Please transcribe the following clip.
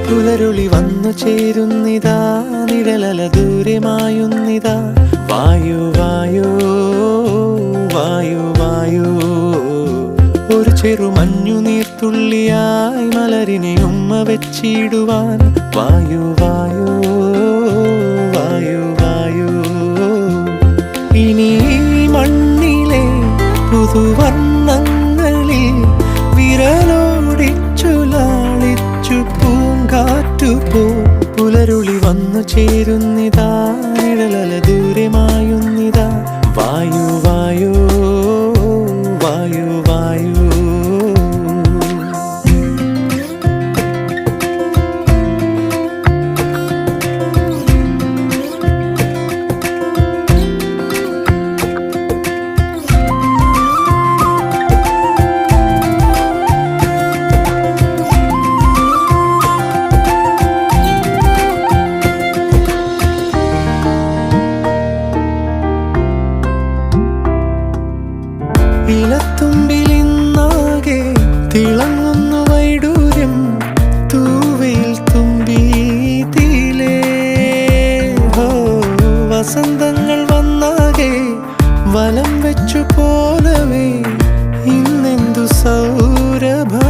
പുലരുളി വന്നു ചേരുന്നിതാ, നിഴലല ദൂരെ മായുന്നിതാ. വായു വായോ വായു വായോ, ഒരു ചെറു മഞ്ഞു നീർത്തുള്ളിയായി മലരിനെ ഉമ്മ വെച്ചിടുവാൻ. വായു വായോ വായു വായോ, ഇനി മണ്ണിലെ പുതുവർണ്ണങ്ങളിൽ വിരലോടിച്ചു ലാളിച്ചു പൂങ്കാറ്റുപോ. പുലരുളി വന്നു ചേരുന്നിതാ, നിഴലല ദൂരെ മായുന്നിതാ. വായു വായോ വായു വായു. ഇലത്തുമ്പിലിന്നാകെ തിളങ്ങുന്നു വൈഡൂര്യം, തൂവയിൽ തുമ്പീതിലേ. വസന്തങ്ങൾ വന്നാകെ വലം വെച്ചു പോലവേ, ഇന്നെന്തു സൗരഭം.